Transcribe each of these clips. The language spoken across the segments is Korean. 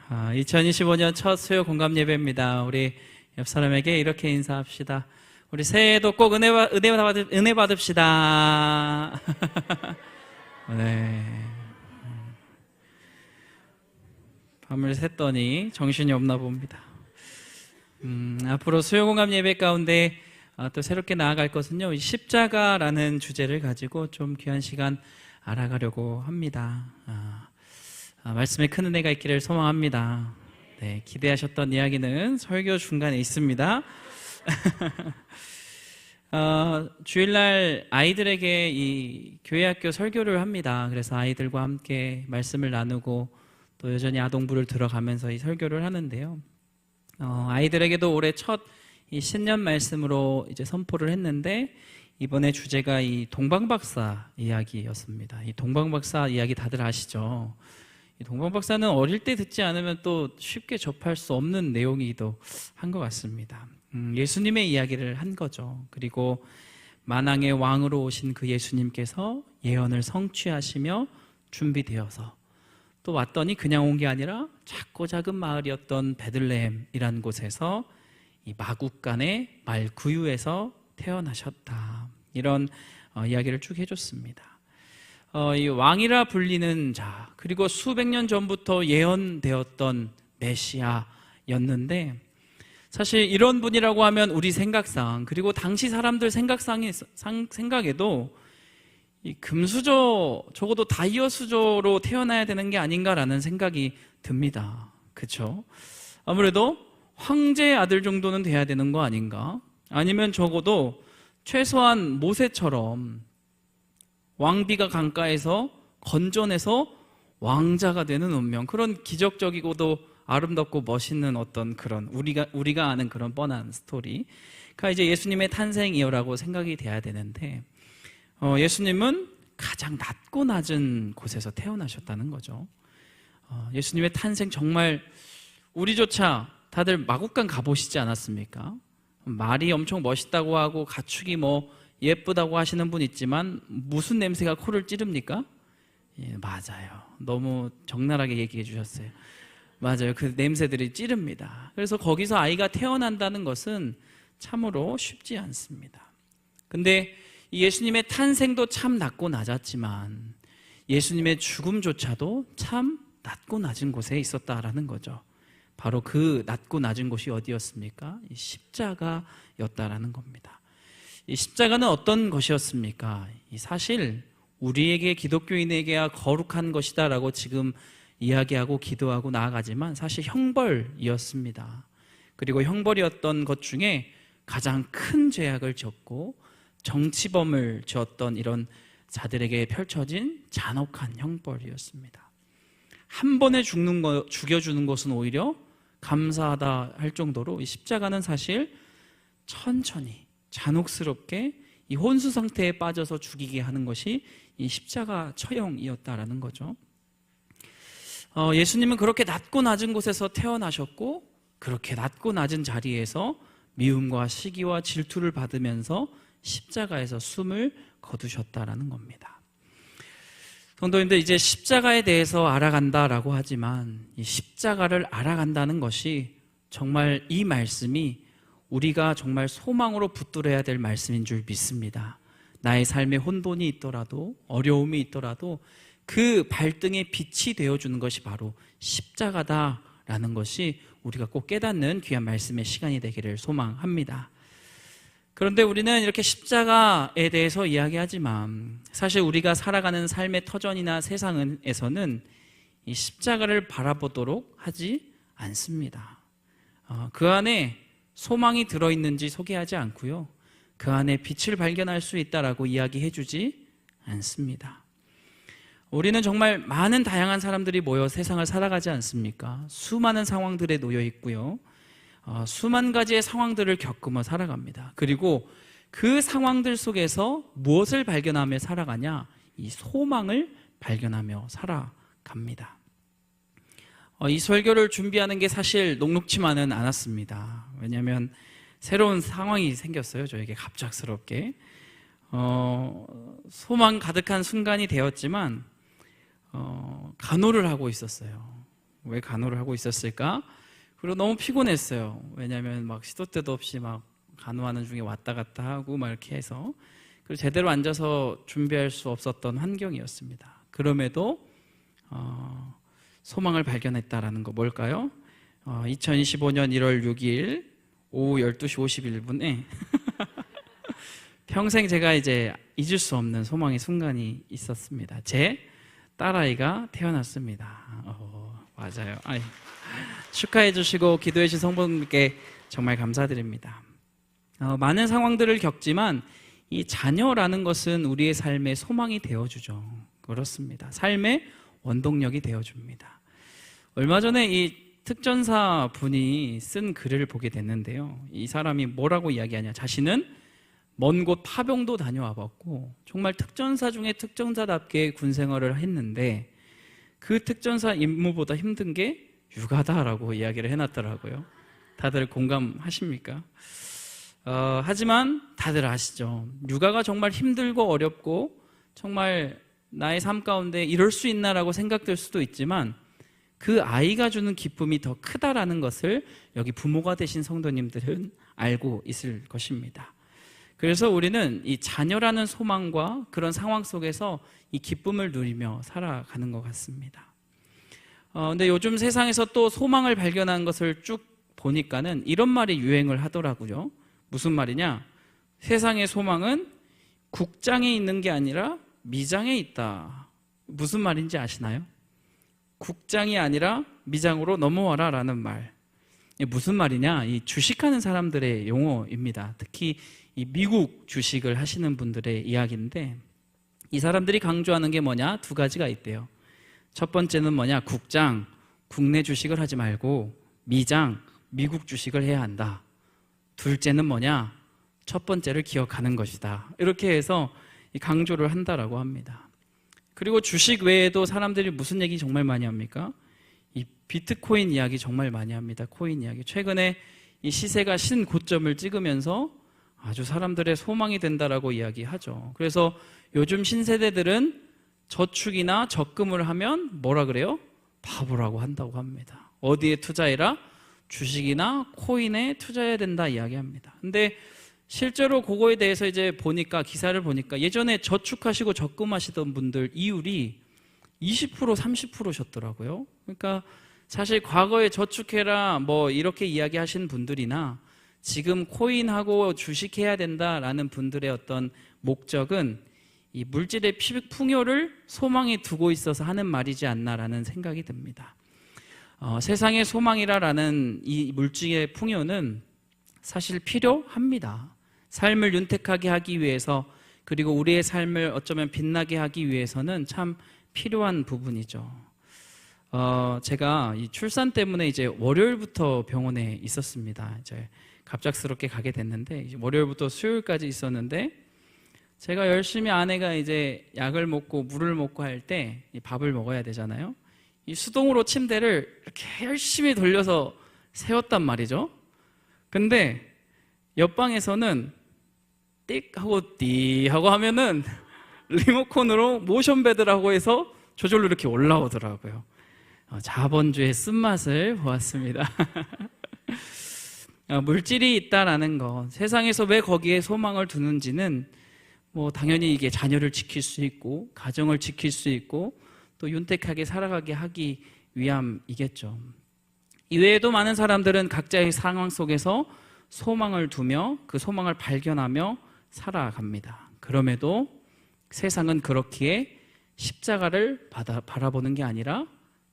2025년 첫 수요 공감 예배입니다. 우리 옆 사람에게 이렇게 인사합시다. 우리 새해에도 꼭 은혜 받읍시다. 네. 밤을 샜더니 정신이 없나 봅니다. 앞으로 수요 공감 예배 가운데 또 새롭게 나아갈 것은요, 이 십자가라는 주제를 가지고 좀 귀한 시간 알아가려고 합니다. 말씀에 큰 은혜가 있기를 소망합니다. 네, 기대하셨던 이야기는 설교 중간에 있습니다. 주일날 아이들에게 이 교회학교 설교를 합니다. 그래서 아이들과 함께 말씀을 나누고 또 여전히 아동부를 들어가면서 이 설교를 하는데요. 아이들에게도 올해 첫 이 신년 말씀으로 이제 선포를 했는데, 이번에 주제가 이 동방박사 이야기였습니다. 이 동방박사 이야기 다들 아시죠? 이 동방박사는 어릴 때 듣지 않으면 또 쉽게 접할 수 없는 내용이기도 한 것 같습니다. 예수님의 이야기를 한 거죠. 그리고 만왕의 왕으로 오신 그 예수님께서 예언을 성취하시며 준비되어서 또 왔더니 그냥 온 게 아니라 작고 작은 마을이었던 베들레헴이라는 곳에서 이 마국간의 말 구유에서 태어나셨다. 이런 이야기를 쭉 해줬습니다. 이 왕이라 불리는 자, 그리고 수백 년 전부터 예언되었던 메시아였는데, 사실 이런 분이라고 하면 우리 생각상, 그리고 당시 사람들 생각에도 이 금수저, 적어도 다이어수저로 태어나야 되는 게 아닌가라는 생각이 듭니다. 그렇죠? 아무래도 황제의 아들 정도는 돼야 되는 거 아닌가? 아니면 적어도 최소한 모세처럼 왕비가 강가에서 건져내서 왕자가 되는 운명, 그런 기적적이고도 아름답고 멋있는 어떤 그런 우리가 아는 그런 뻔한 스토리가 이제 예수님의 탄생이라고 생각이 돼야 되는데, 예수님은 가장 낮고 낮은 곳에서 태어나셨다는 거죠. 예수님의 탄생, 정말 우리조차 다들 마국간 가보시지 않았습니까? 말이 엄청 멋있다고 하고 가축이 뭐 예쁘다고 하시는 분 있지만 무슨 냄새가 코를 찌릅니까? 예, 맞아요. 너무 적나라하게 얘기해 주셨어요. 맞아요. 그 냄새들이 찌릅니다. 그래서 거기서 아이가 태어난다는 것은 참으로 쉽지 않습니다. 근데 예수님의 탄생도 참 낮고 낮았지만 예수님의 죽음조차도 참 낮고 낮은 곳에 있었다라는 거죠. 바로 그 낮고 낮은 곳이 어디였습니까? 이 십자가였다라는 겁니다. 이 십자가는 어떤 것이었습니까? 사실 우리에게, 기독교인에게야 거룩한 것이다라고 지금 이야기하고 기도하고 나아가지만 사실 형벌이었습니다. 그리고 형벌이었던 것 중에 가장 큰 죄악을 졌고 정치범을 지었던 이런 자들에게 펼쳐진 잔혹한 형벌이었습니다. 한 번에 죽여주는 것은 오히려 감사하다 할 정도로 이 십자가는 사실 천천히 잔혹스럽게 이 혼수 상태에 빠져서 죽이게 하는 것이 이 십자가 처형이었다라는 거죠. 예수님은 그렇게 낮고 낮은 곳에서 태어나셨고, 그렇게 낮고 낮은 자리에서 미움과 시기와 질투를 받으면서 십자가에서 숨을 거두셨다라는 겁니다. 성도님들, 이제 십자가에 대해서 알아간다라고 하지만 이 십자가를 알아간다는 것이 정말 이 말씀이 우리가 정말 소망으로 붙들어야 될 말씀인 줄 믿습니다. 나의 삶에 혼돈이 있더라도, 어려움이 있더라도 그 발등에 빛이 되어주는 것이 바로 십자가다라는 것이 우리가 꼭 깨닫는 귀한 말씀의 시간이 되기를 소망합니다. 그런데 우리는 이렇게 십자가에 대해서 이야기하지만 사실 우리가 살아가는 삶의 터전이나 세상에서는 이 십자가를 바라보도록 하지 않습니다. 그 안에 소망이 들어있는지 소개하지 않고요, 그 안에 빛을 발견할 수 있다라고 이야기해주지 않습니다. 우리는 정말 많은 다양한 사람들이 모여 세상을 살아가지 않습니까? 수많은 상황들에 놓여 있고요, 수만 가지의 상황들을 겪으며 살아갑니다. 그리고 그 상황들 속에서 무엇을 발견하며 살아가냐? 이 소망을 발견하며 살아갑니다. 이 설교를 준비하는 게 사실 녹록치만은 않았습니다. 왜냐하면 새로운 상황이 생겼어요. 저에게 갑작스럽게. 소망 가득한 순간이 되었지만 간호를 하고 있었어요. 왜 간호를 하고 있었을까? 그리고 너무 피곤했어요. 왜냐하면 막 시도 때도 없이 막 간호하는 중에 왔다 갔다 하고 막 이렇게 해서, 그리고 제대로 앉아서 준비할 수 없었던 환경이었습니다. 그럼에도 소망을 발견했다라는 거 뭘까요? 2025년 1월 6일 오후 12시 51분에 평생 제가 이제 잊을 수 없는 소망의 순간이 있었습니다. 제 딸아이가 태어났습니다. 맞아요. 축하해 주시고 기도해 주신 성도님께 정말 감사드립니다. 많은 상황들을 겪지만 이 자녀라는 것은 우리의 삶의 소망이 되어주죠. 그렇습니다. 삶의 원동력이 되어줍니다. 얼마 전에 이 특전사 분이 쓴 글을 보게 됐는데요. 이 사람이 뭐라고 이야기하냐. 자신은 먼 곳 파병도 다녀와 봤고 정말 특전사 중에 특전사답게 군 생활을 했는데 그 특전사 임무보다 힘든 게 육아다라고 이야기를 해놨더라고요. 다들 공감하십니까? 하지만 다들 아시죠? 육아가 정말 힘들고 어렵고 정말 나의 삶 가운데 이럴 수 있나라고 생각될 수도 있지만 그 아이가 주는 기쁨이 더 크다라는 것을 여기 부모가 되신 성도님들은 알고 있을 것입니다. 그래서 우리는 이 자녀라는 소망과 그런 상황 속에서 이 기쁨을 누리며 살아가는 것 같습니다. 근데 요즘 세상에서 또 소망을 발견한 것을 쭉 보니까는 이런 말이 유행을 하더라고요. 무슨 말이냐? 세상의 소망은 국장에 있는 게 아니라 미장에 있다. 무슨 말인지 아시나요? 국장이 아니라 미장으로 넘어와라 라는 말. 무슨 말이냐? 이 주식하는 사람들의 용어입니다. 특히 이 미국 주식을 하시는 분들의 이야기인데 이 사람들이 강조하는 게 뭐냐? 두 가지가 있대요. 첫 번째는 뭐냐? 국장, 국내 주식을 하지 말고 미장, 미국 주식을 해야 한다. 둘째는 뭐냐? 첫 번째를 기억하는 것이다. 이렇게 해서 강조를 한다라고 합니다. 그리고 주식 외에도 사람들이 무슨 얘기 정말 많이 합니까? 이 비트코인 이야기 정말 많이 합니다. 코인 이야기. 최근에 이 시세가 신고점을 찍으면서 아주 사람들의 소망이 된다라고 이야기하죠. 그래서 요즘 신세대들은 저축이나 적금을 하면 뭐라 그래요? 바보라고 한다고 합니다. 어디에 투자해라? 주식이나 코인에 투자해야 된다 이야기합니다. 근데 실제로 그거에 대해서 이제 보니까 기사를 보니까 예전에 저축하시고 적금하시던 분들 이율이 20% 30%셨더라고요. 그러니까 사실 과거에 저축해라 뭐 이렇게 이야기하신 분들이나 지금 코인하고 주식해야 된다라는 분들의 어떤 목적은 이 물질의 풍요를 소망에 두고 있어서 하는 말이지 않나라는 생각이 듭니다. 세상의 소망이라는 이 물질의 풍요는 사실 필요합니다. 삶을 윤택하게 하기 위해서 그리고 우리의 삶을 어쩌면 빛나게 하기 위해서는 참 필요한 부분이죠. 제가 이 출산 때문에 이제 월요일부터 병원에 있었습니다. 이제 갑작스럽게 가게 됐는데 월요일부터 수요일까지 있었는데 제가 열심히 아내가 이제 약을 먹고 물을 먹고 할 때 밥을 먹어야 되잖아요. 이 수동으로 침대를 이렇게 열심히 돌려서 세웠단 말이죠. 근데 옆방에서는 띡 하고 띠 하고 하면은 리모컨으로 모션베드라고 해서 저절로 이렇게 올라오더라고요. 자본주의 쓴맛을 보았습니다. 물질이 있다라는 것, 세상에서 왜 거기에 소망을 두는지는 뭐 당연히 이게 자녀를 지킬 수 있고 가정을 지킬 수 있고 또 윤택하게 살아가게 하기 위함이겠죠. 이외에도 많은 사람들은 각자의 상황 속에서 소망을 두며 그 소망을 발견하며 살아갑니다. 그럼에도 세상은 그렇기에 십자가를 바라보는 게 아니라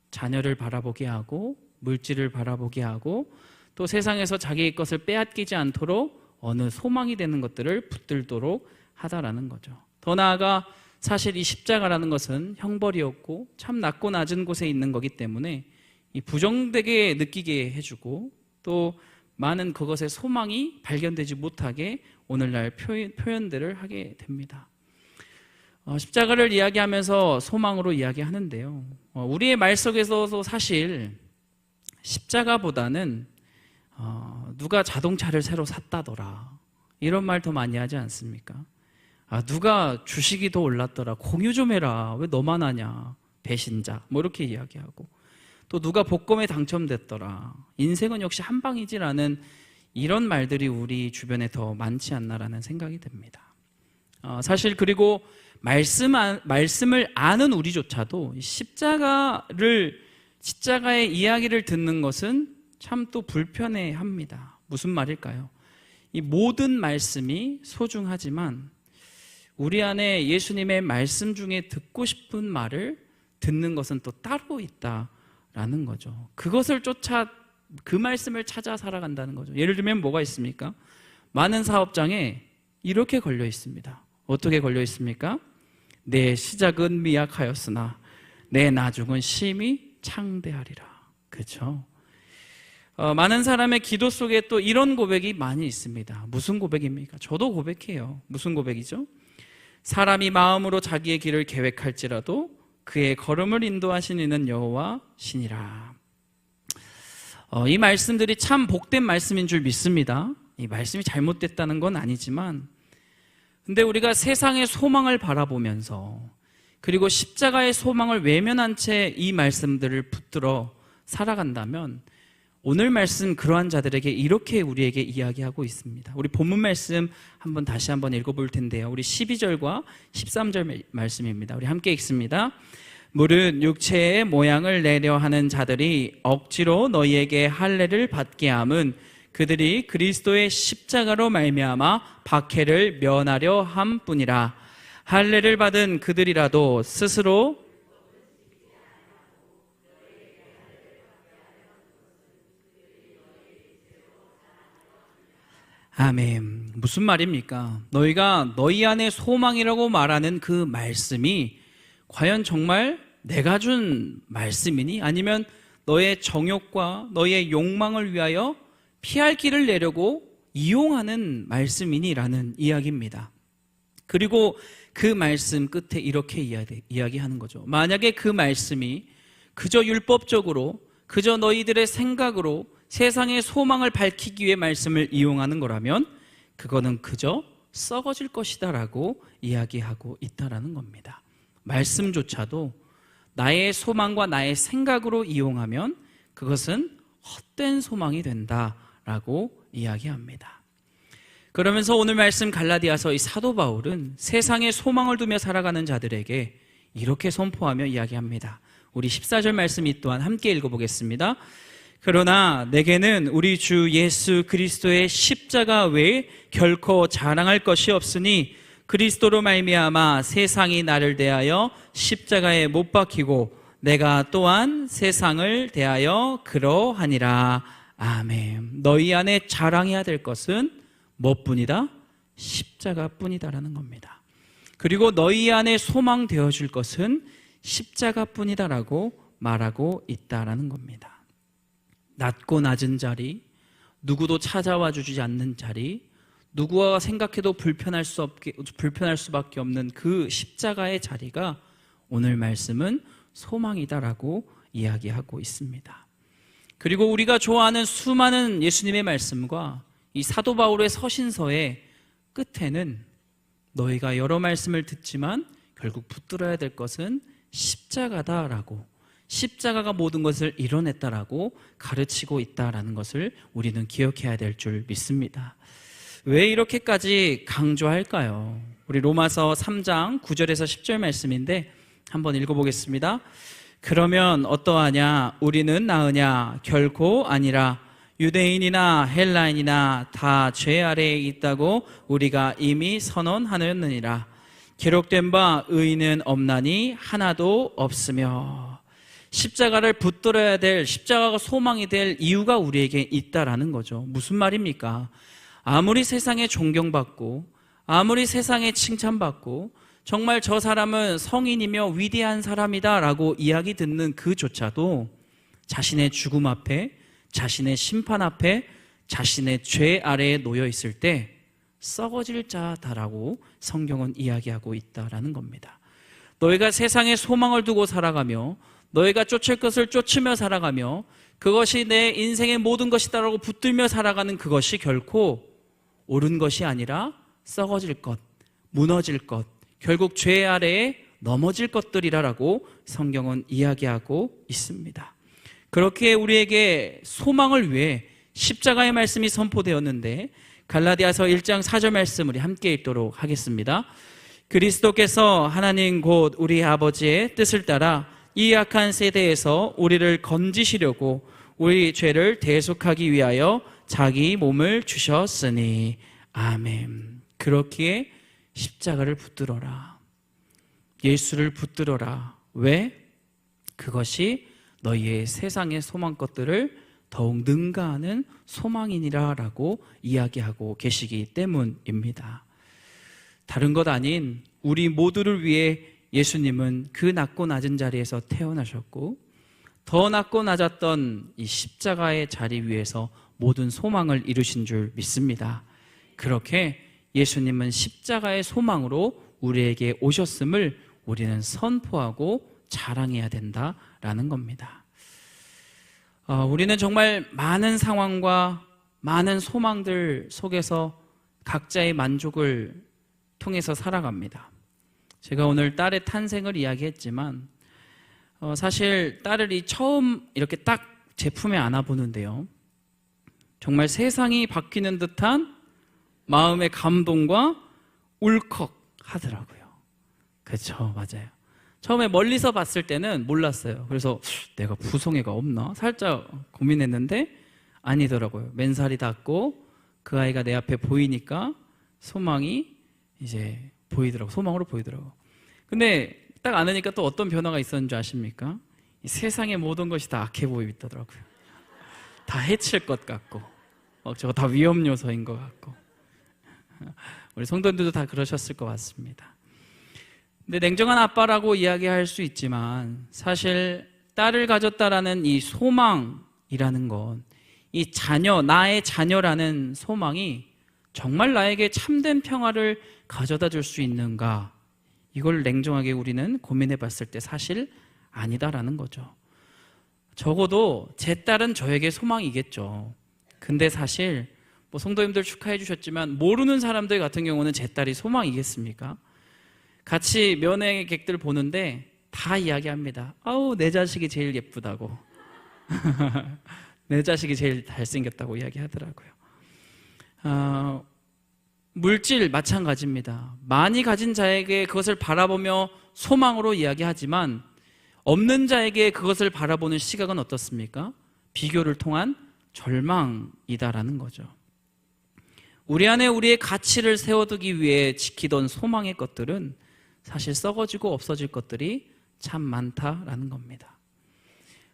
자녀를 바라보게 하고 물질을 바라보게 하고 또 세상에서 자기의 것을 빼앗기지 않도록 어느 소망이 되는 것들을 붙들도록 하다라는 거죠. 더 나아가 사실 이 십자가라는 것은 형벌이었고 참 낮고 낮은 곳에 있는 거기 때문에 이 부정되게 느끼게 해주고 또 많은 그것의 소망이 발견되지 못하게 오늘날 표현들을 하게 됩니다. 십자가를 이야기하면서 소망으로 이야기하는데요. 우리의 말 속에서도 사실 십자가보다는 누가 자동차를 새로 샀다더라 이런 말 더 많이 하지 않습니까? 누가 주식이 더 올랐더라 공유 좀 해라 왜 너만 하냐 배신자 뭐 이렇게 이야기하고 또 누가 복권에 당첨됐더라. 인생은 역시 한 방이지라는 이런 말들이 우리 주변에 더 많지 않나라는 생각이 듭니다. 사실 그리고 말씀을 아는 우리조차도 십자가의 이야기를 듣는 것은 참 또 불편해합니다. 무슨 말일까요? 이 모든 말씀이 소중하지만 우리 안에 예수님의 말씀 중에 듣고 싶은 말을 듣는 것은 또 따로 있다라는 거죠. 그 말씀을 찾아 살아간다는 거죠. 예를 들면 뭐가 있습니까? 많은 사업장에 이렇게 걸려 있습니다. 어떻게 걸려 있습니까? 내 시작은 미약하였으나 내 나중은 심히 창대하리라. 그렇죠? 많은 사람의 기도 속에 또 이런 고백이 많이 있습니다. 무슨 고백입니까? 저도 고백해요. 무슨 고백이죠? 사람이 마음으로 자기의 길을 계획할지라도 그의 걸음을 인도하신 이는 여호와시니라. 이 말씀들이 참 복된 말씀인 줄 믿습니다. 이 말씀이 잘못됐다는 건 아니지만, 근데 우리가 세상의 소망을 바라보면서 그리고 십자가의 소망을 외면한 채 이 말씀들을 붙들어 살아간다면 오늘 말씀 그러한 자들에게 이렇게 우리에게 이야기하고 있습니다. 우리 본문 말씀 다시 한번 읽어볼 텐데요. 우리 12절과 13절 말씀입니다. 우리 함께 읽습니다. 무릇 육체의 모양을 내려 하는 자들이 억지로 너희에게 할례를 받게 함은 그들이 그리스도의 십자가로 말미암아 박해를 면하려 함뿐이라. 할례를 받은 그들이라도 스스로 아멘. 무슨 말입니까? 너희가 너희 안에 소망이라고 말하는 그 말씀이 과연 정말 내가 준 말씀이니? 아니면 너의 정욕과 너의 욕망을 위하여 피할 길을 내려고 이용하는 말씀이니? 라는 이야기입니다. 그리고 그 말씀 끝에 이렇게 이야기하는 거죠. 만약에 그 말씀이 그저 율법적으로, 그저 너희들의 생각으로 세상의 소망을 밝히기 위해 말씀을 이용하는 거라면 그거는 그저 썩어질 것이다 라고 이야기하고 있다라는 겁니다. 말씀조차도 나의 소망과 나의 생각으로 이용하면 그것은 헛된 소망이 된다라고 이야기합니다. 그러면서 오늘 말씀 갈라디아서 이 사도 바울은 세상에 소망을 두며 살아가는 자들에게 이렇게 선포하며 이야기합니다. 우리 14절 말씀 이 또한 함께 읽어보겠습니다. 그러나 내게는 우리 주 예수 그리스도의 십자가 외에 결코 자랑할 것이 없으니 그리스도로 말미암아 세상이 나를 대하여 십자가에 못 박히고 내가 또한 세상을 대하여 그러하니라. 아멘. 너희 안에 자랑해야 될 것은 무엇뿐이다? 십자가뿐이다라는 겁니다. 그리고 너희 안에 소망 되어줄 것은 십자가뿐이다라고 말하고 있다라는 겁니다. 낮고 낮은 자리, 누구도 찾아와 주지 않는 자리, 누구와 생각해도 불편할 수밖에 없는 그 십자가의 자리가 오늘 말씀은 소망이다라고 이야기하고 있습니다. 그리고 우리가 좋아하는 수많은 예수님의 말씀과 이 사도 바울의 서신서의 끝에는 너희가 여러 말씀을 듣지만 결국 붙들어야 될 것은 십자가다라고, 십자가가 모든 것을 이뤄냈다라고 가르치고 있다라는 것을 우리는 기억해야 될 줄 믿습니다. 왜 이렇게까지 강조할까요? 우리 로마서 3장 9절에서 10절 말씀인데 한번 읽어보겠습니다. 그러면 어떠하냐? 우리는 나으냐? 결코 아니라 유대인이나 헬라인이나 다 죄 아래에 있다고 우리가 이미 선언하였느니라. 기록된 바 의인은 없나니 하나도 없으며. 십자가를 붙들어야 될, 십자가가 소망이 될 이유가 우리에게 있다라는 거죠. 무슨 말입니까? 아무리 세상에 존경받고 아무리 세상에 칭찬받고 정말 저 사람은 성인이며 위대한 사람이다 라고 이야기 듣는 그조차도 자신의 죽음 앞에, 자신의 심판 앞에, 자신의 죄 아래에 놓여 있을 때 썩어질 자다라고 성경은 이야기하고 있다라는 겁니다. 너희가 세상에 소망을 두고 살아가며 너희가 쫓을 것을 쫓으며 살아가며 그것이 내 인생의 모든 것이다라고 붙들며 살아가는 그것이 결코 옳은 것이 아니라 썩어질 것, 무너질 것, 결국 죄 아래에 넘어질 것들이라고 성경은 이야기하고 있습니다. 그렇게 우리에게 소망을 위해 십자가의 말씀이 선포되었는데, 갈라디아서 1장 4절 말씀 우리 함께 읽도록 하겠습니다. 그리스도께서 하나님 곧 우리 아버지의 뜻을 따라 이 악한 세대에서 우리를 건지시려고 우리 죄를 대속하기 위하여 자기 몸을 주셨으니. 아멘. 그렇기에 십자가를 붙들어라. 예수를 붙들어라. 왜? 그것이 너희의 세상의 소망 것들을 더욱 능가하는 소망이니라 라고 이야기하고 계시기 때문입니다. 다른 것 아닌 우리 모두를 위해 예수님은 그 낮고 낮은 자리에서 태어나셨고, 더 낮고 낮았던 이 십자가의 자리 위에서 모든 소망을 이루신 줄 믿습니다. 그렇게 예수님은 십자가의 소망으로 우리에게 오셨음을 우리는 선포하고 자랑해야 된다라는 겁니다. 우리는 정말 많은 상황과 많은 소망들 속에서 각자의 만족을 통해서 살아갑니다. 제가 오늘 딸의 탄생을 이야기했지만 사실 딸을 처음 이렇게 딱 제 품에 안아보는데요, 정말 세상이 바뀌는 듯한 마음의 감동과 울컥 하더라고요. 그렇죠, 맞아요. 처음에 멀리서 봤을 때는 몰랐어요. 그래서 내가 부성애가 없나? 살짝 고민했는데 아니더라고요. 맨살이 닿고 그 아이가 내 앞에 보이니까 소망이 이제 보이더라고요. 소망으로 보이더라고요. 근데 딱 안으니까 또 어떤 변화가 있었는지 아십니까? 이 세상의 모든 것이 다 악해 보이더라고요. 다 해칠 것 같고, 저거 다 위험 요소인 것 같고. 우리 성도님들도 다 그러셨을 것 같습니다. 근데 냉정한 아빠라고 이야기할 수 있지만 사실 딸을 가졌다라는 이 소망이라는 건, 이 자녀, 나의 자녀라는 소망이 정말 나에게 참된 평화를 가져다 줄 수 있는가, 이걸 냉정하게 우리는 고민해 봤을 때 사실 아니다라는 거죠. 적어도 제 딸은 저에게 소망이겠죠. 근데 사실 성도님들 축하해 주셨지만 모르는 사람들 같은 경우는 제 딸이 소망이겠습니까? 같이 면회객들 보는데 다 이야기합니다. 아우, 내 자식이 제일 예쁘다고. 내 자식이 제일 잘생겼다고 이야기하더라고요. 물질 마찬가지입니다. 많이 가진 자에게 그것을 바라보며 소망으로 이야기하지만 없는 자에게 그것을 바라보는 시각은 어떻습니까? 비교를 통한 절망이다라는 거죠. 우리 안에 우리의 가치를 세워두기 위해 지키던 소망의 것들은 사실 썩어지고 없어질 것들이 참 많다라는 겁니다.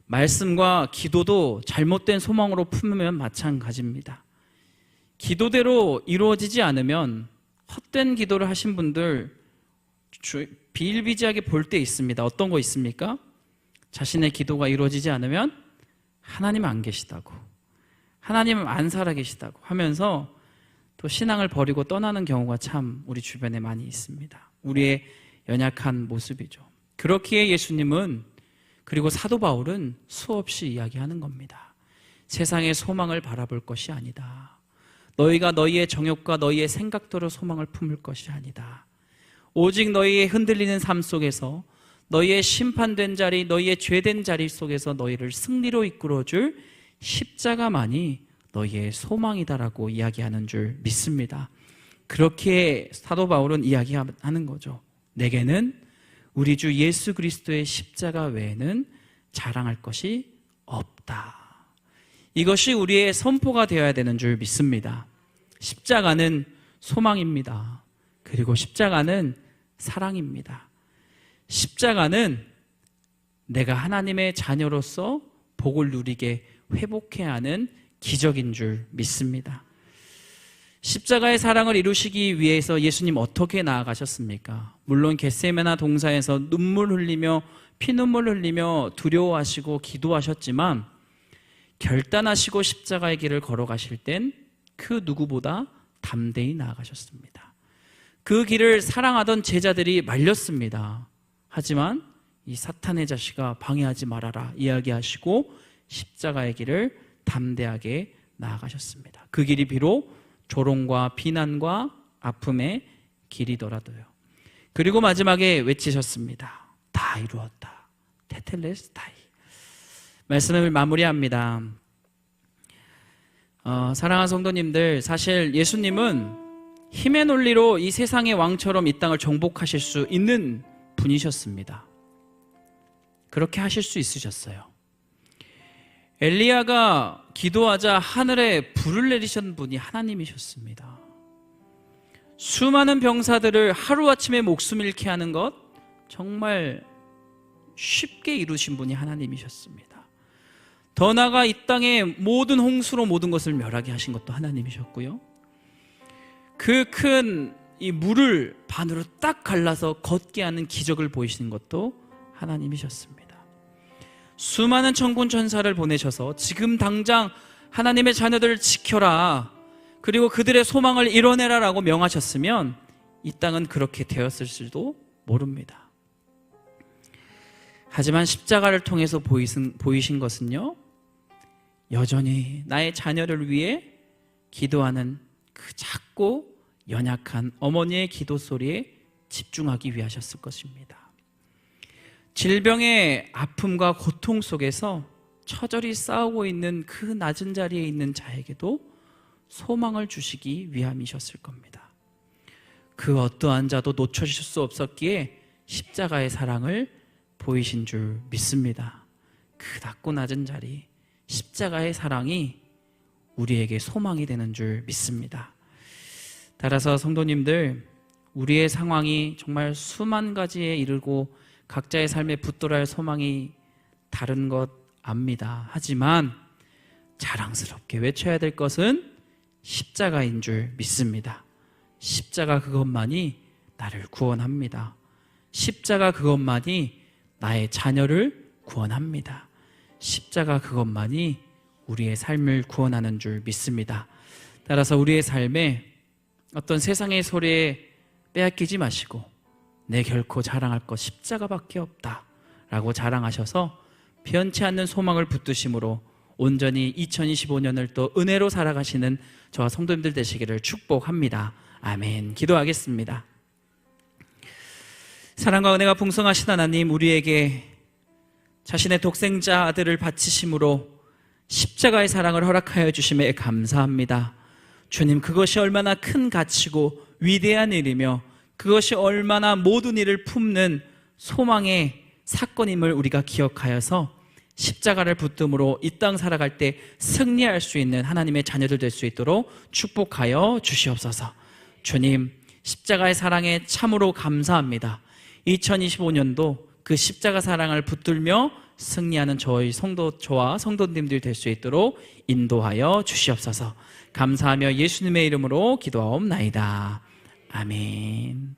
말씀과 기도도 잘못된 소망으로 품으면 마찬가지입니다. 기도대로 이루어지지 않으면 헛된 기도를 하신 분들 비일비재하게 볼 때 있습니다. 어떤 거 있습니까? 자신의 기도가 이루어지지 않으면 하나님은 안 계시다고, 하나님은 안 살아계시다고 하면서 또 신앙을 버리고 떠나는 경우가 참 우리 주변에 많이 있습니다. 우리의 연약한 모습이죠. 그렇기에 예수님은, 그리고 사도 바울은 수없이 이야기하는 겁니다. 세상의 소망을 바라볼 것이 아니다. 너희가 너희의 정욕과 너희의 생각대로 소망을 품을 것이 아니다. 오직 너희의 흔들리는 삶 속에서, 너희의 심판된 자리, 너희의 죄된 자리 속에서 너희를 승리로 이끌어줄 십자가만이 너희의 소망이다라고 이야기하는 줄 믿습니다. 그렇게 사도 바울은 이야기하는 거죠. 내게는 우리 주 예수 그리스도의 십자가 외에는 자랑할 것이 없다. 이것이 우리의 선포가 되어야 되는 줄 믿습니다. 십자가는 소망입니다. 그리고 십자가는 사랑입니다. 십자가는 내가 하나님의 자녀로서 복을 누리게 회복해야 하는 기적인 줄 믿습니다. 십자가의 사랑을 이루시기 위해서 예수님 어떻게 나아가셨습니까? 물론 겟세마네 동산에서 눈물 흘리며 피눈물 흘리며 두려워하시고 기도하셨지만 결단하시고 십자가의 길을 걸어가실 땐 그 누구보다 담대히 나아가셨습니다. 그 길을 사랑하던 제자들이 말렸습니다. 하지만 이 사탄의 자식아 방해하지 말아라 이야기하시고 십자가의 길을 담대하게 나아가셨습니다. 그 길이 비록 조롱과 비난과 아픔의 길이더라도요. 그리고 마지막에 외치셨습니다. 다 이루었다. 테텔레스타이. 말씀을 마무리합니다. 사랑하는 성도님들, 사실 예수님은 힘의 논리로 이 세상의 왕처럼 이 땅을 정복하실 수 있는 분이셨습니다. 그렇게 하실 수 있으셨어요. 엘리야가 기도하자 하늘에 불을 내리신 분이 하나님이셨습니다. 수많은 병사들을 하루아침에 목숨 잃게 하는 것 정말 쉽게 이루신 분이 하나님이셨습니다. 더 나아가 이 땅의 모든 홍수로 모든 것을 멸하게 하신 것도 하나님이셨고요. 그 큰 이 물을 반으로 딱 갈라서 걷게 하는 기적을 보이시는 것도 하나님이셨습니다. 수많은 천군 천사를 보내셔서 지금 당장 하나님의 자녀들을 지켜라, 그리고 그들의 소망을 이뤄내라 라고 명하셨으면 이 땅은 그렇게 되었을지도 모릅니다. 하지만 십자가를 통해서 보이신 것은요, 여전히 나의 자녀를 위해 기도하는 그 작고 연약한 어머니의 기도 소리에 집중하기 위하셨을 것입니다. 질병의 아픔과 고통 속에서 처절히 싸우고 있는 그 낮은 자리에 있는 자에게도 소망을 주시기 위함이셨을 겁니다. 그 어떠한 자도 놓쳐주실 수 없었기에 십자가의 사랑을 보이신 줄 믿습니다. 그 낮고 낮은 자리, 십자가의 사랑이 우리에게 소망이 되는 줄 믿습니다. 따라서 성도님들, 우리의 상황이 정말 수만 가지에 이르고 각자의 삶에 붙들어야 할 소망이 다른 것 압니다. 하지만 자랑스럽게 외쳐야 될 것은 십자가인 줄 믿습니다. 십자가 그것만이 나를 구원합니다. 십자가 그것만이 나의 자녀를 구원합니다. 십자가 그것만이 우리의 삶을 구원하는 줄 믿습니다. 따라서 우리의 삶에 어떤 세상의 소리에 빼앗기지 마시고 내 결코 자랑할 것 십자가밖에 없다 라고 자랑하셔서 변치 않는 소망을 붙드심으로 온전히 2025년을 또 은혜로 살아가시는 저와 성도님들 되시기를 축복합니다. 아멘. 기도하겠습니다. 사랑과 은혜가 풍성하신 하나님, 우리에게 자신의 독생자 아들을 바치심으로 십자가의 사랑을 허락하여 주심에 감사합니다. 주님, 그것이 얼마나 큰 가치고 위대한 일이며 그것이 얼마나 모든 일을 품는 소망의 사건임을 우리가 기억하여서 십자가를 붙듦으로 이 땅 살아갈 때 승리할 수 있는 하나님의 자녀들 될 수 있도록 축복하여 주시옵소서. 주님, 십자가의 사랑에 참으로 감사합니다. 2025년도 그 십자가 사랑을 붙들며 승리하는 저와 성도님들 될 수 있도록 인도하여 주시옵소서. 감사하며 예수님의 이름으로 기도하옵나이다. 아멘.